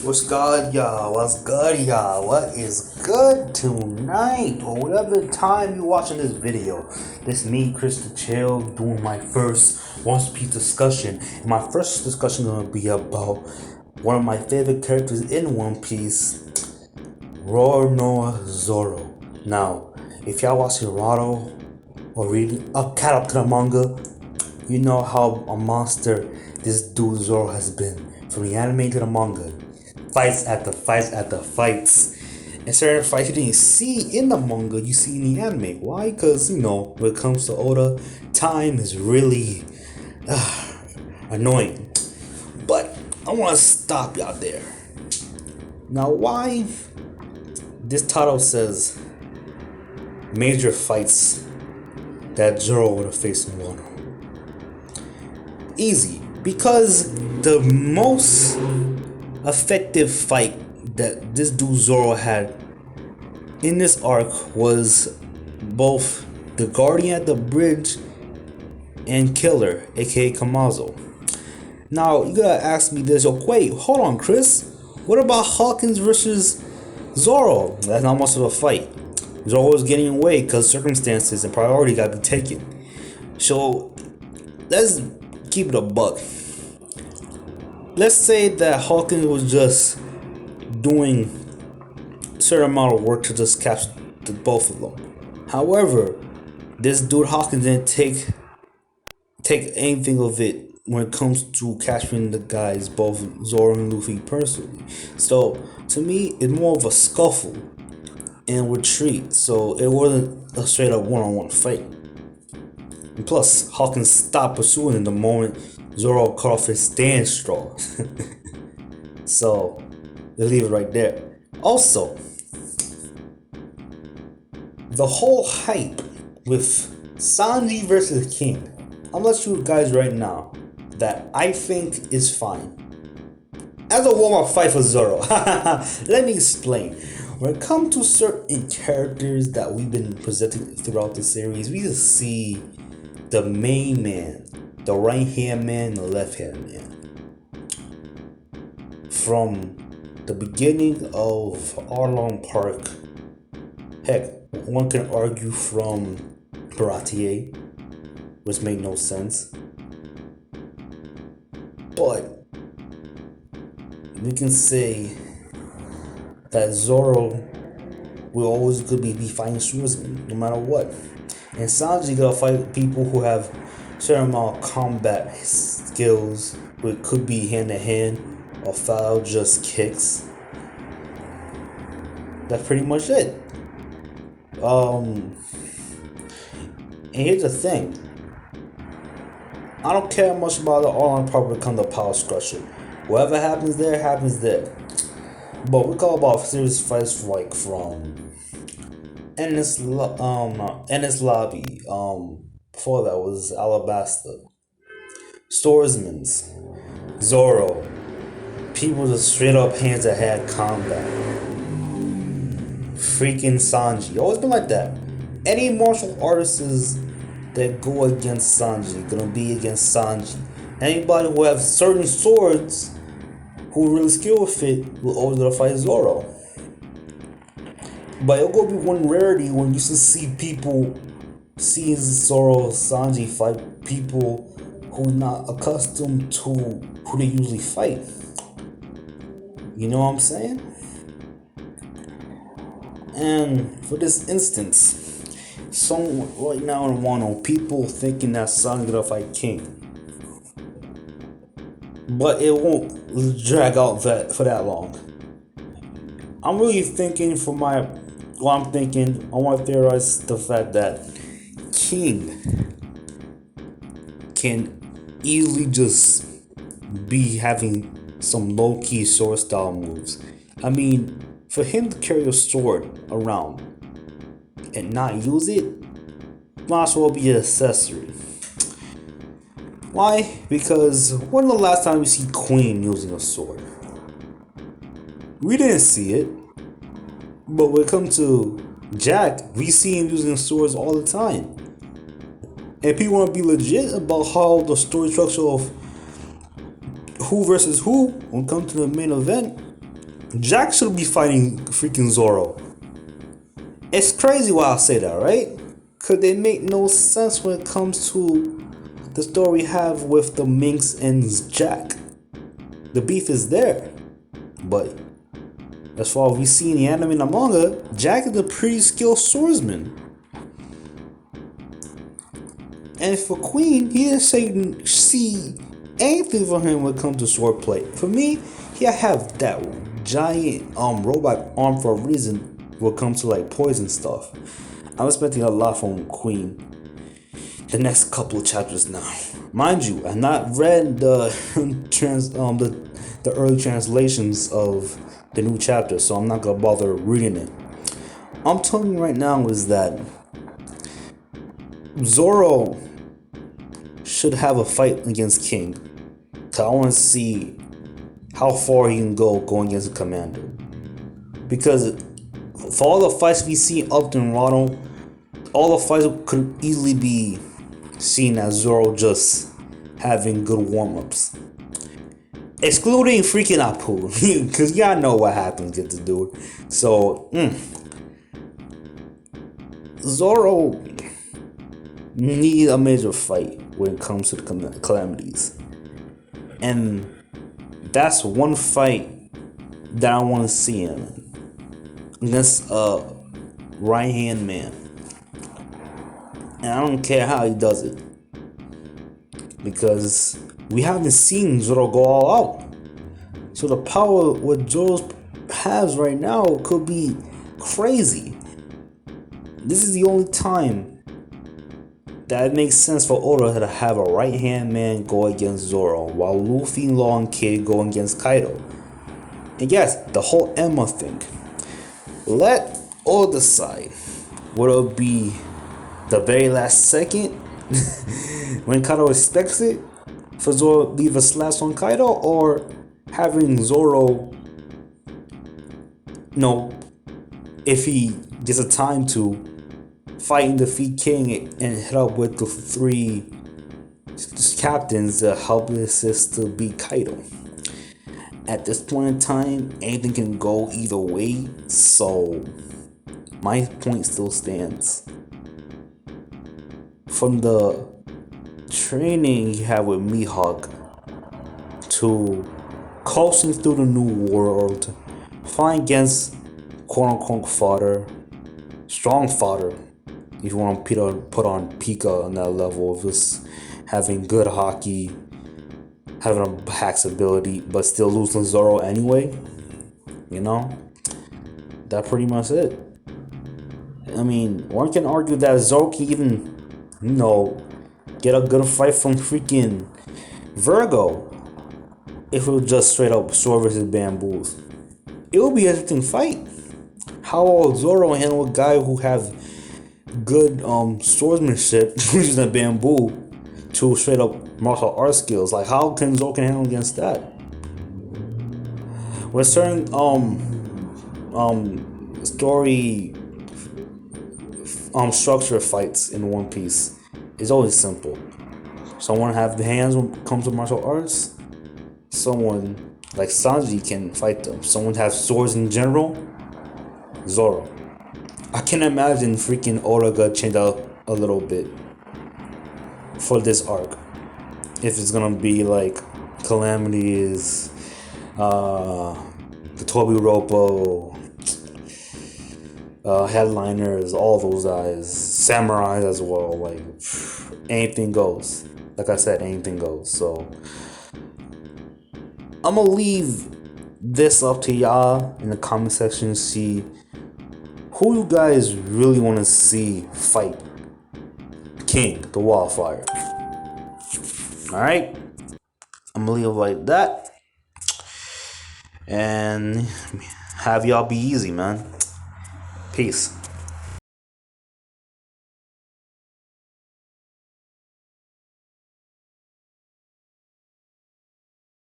What's good, y'all? What's good, y'all? What is good tonight? Or whatever time you're watching this video. This me, Chris the Chill, doing my first One Piece discussion. And my first discussion is going to be about one of my favorite characters in One Piece, Zoro. Now, if y'all watching Wano or reading up cat up to the manga, you know how a monster this dude Zoro has been. From the anime to the manga. Fights after fights after fights. And certain fights you didn't see in the manga, you see in the anime. Why? Because, when it comes to Oda, time is really annoying. But I want to stop y'all there. Now, why this title says major fights that Zoro would have faced in Wano? Easy. Because the most effective fight that this dude Zoro had in this arc was both the Guardian at the Bridge and Killer, aka Kamazou. Now, you gotta ask me this, wait, hold on, Chris. What about Hawkins versus Zoro? That's not much of a fight. Zoro was getting away because circumstances and priority gotta be taken. So, let's keep it a buck. Let's say that Hawkins was just doing a certain amount of work to just capture the both of them. However, this dude Hawkins didn't take anything of it when it comes to capturing the guys, both Zoro and Luffy personally. So to me, it's more of a scuffle and retreat. So it wasn't a straight up one-on-one fight. And plus, Hawkins stopped pursuing in the moment Zoro cut off his stand straw. So, we'll leave it right there. Also, the whole hype with Sanji versus King, I'm gonna let you guys right now that I think is fine. As a warm-up fight for Zoro, let me explain. When it comes to certain characters that we've been presenting throughout the series, we just see the main man, the right hand man, the left hand man. From the beginning of Arlong Park, heck, one can argue from Baratier, which made no sense. But we can say that Zoro will always be fighting swordsmen, no matter what. And Sanji gotta fight people who have certain amount of combat skills, which could be hand to hand or foul just kicks. That's pretty much it. And here's the thing. I don't care much about the all-on part when it comes to power structure. Whatever happens there, happens there. But we call about serious fights like from Ennis Lobby. Before that was Alabasta, Swordsman's, Zoro, people just straight up hands to hand combat. Freaking Sanji, always been like that. Any martial artists that go against Sanji gonna be against Sanji. Anybody who have certain swords who really skilled with it will always gonna fight Zoro. But it'll go be one rarity when you see people seeing Zoro Sanji fight people who not accustomed to who they usually fight. You know what I'm saying? And for this instance, someone right now in Wano, people thinking that Sanji gonna fight King. But it won't drag out for that long. I'm really thinking I want to theorize the fact that King can easily just be having some low-key sword style moves. I mean, for him to carry a sword around and not use it might as well be an accessory. Why? Because when the last time you see Queen using a sword? We didn't see it. But when it comes to Jack, we see him using swords all the time. And people want to be legit about how the story structure of who versus who when it comes to the main event, Jack should be fighting freaking Zoro. It's crazy why I say that, right? Cause they make no sense when it comes to the story we have with the Minx and Jack. The beef is there, but as far as we see in the anime and the manga, Jack is a pretty skilled swordsman. And for Queen, he didn't see anything from him when it comes to swordplay. For me, he have that giant robot arm for a reason when it comes to like poison stuff. I'm expecting a lot from Queen the next couple of chapters now. Mind you, I've not read the the early translations of the new chapter, so I'm not gonna bother reading it. I'm telling you right now is that Zoro should have a fight against King. Cause I want to see how far he can go going against the commander. Because for all the fights we see up in Wano, all the fights could easily be seen as Zoro just having good warm-ups. Excluding freaking Apu. Because y'all know what happens to this dude. So, Zoro need a major fight when it comes to the calamities. And that's one fight that I want to see him against a right hand man. And I don't care how he does it, because we haven't seen Zoro go all out. So the power what Zoro has right now could be crazy. This is the only time that it makes sense for Oda to have a right hand man go against Zoro, while Luffy, Law, and Kid go against Kaido. And yes, the whole Emma thing. Let Oda decide whether it be the very last second when Kaido expects it for Zoro to leave a slash on Kaido, or having Zoro, if he gets a time to fight and defeat King and hit up with the three captains that help assist to beat Kaido. At this point in time, anything can go either way, so my point still stands. From the training he had with Mihawk to coasting through the new world, fighting against quote-unquote fodder, strong fodder, if you want to put on Pika on that level of just having good hockey, having a hacks ability, but still losing Zoro anyway. That pretty much it. I mean, one can argue that Zoro can even, get a good fight from freaking Virgo if it was just straight up sword versus bamboos. It would be an interesting fight. How will Zoro handle a guy who have good swordsmanship using bamboo to straight up martial arts skills? Like, how can Zoro handle against that? With certain story structure fights in One Piece, it's always simple. Someone have the hands when it comes to martial arts. Someone like Sanji can fight them. Someone have swords in general. Zoro. I can imagine freaking Oda got changed out a little bit for this arc. If it's gonna be like Calamity is the Toby Roppo, Headliners, all those guys, Samurai as well, like anything goes. Like I said, anything goes. So I'm gonna leave this up to y'all in the comment section to see who you guys really want to see fight King, the Wildfire. Alright? I'm gonna leave it like that. And have y'all be easy, man. Peace.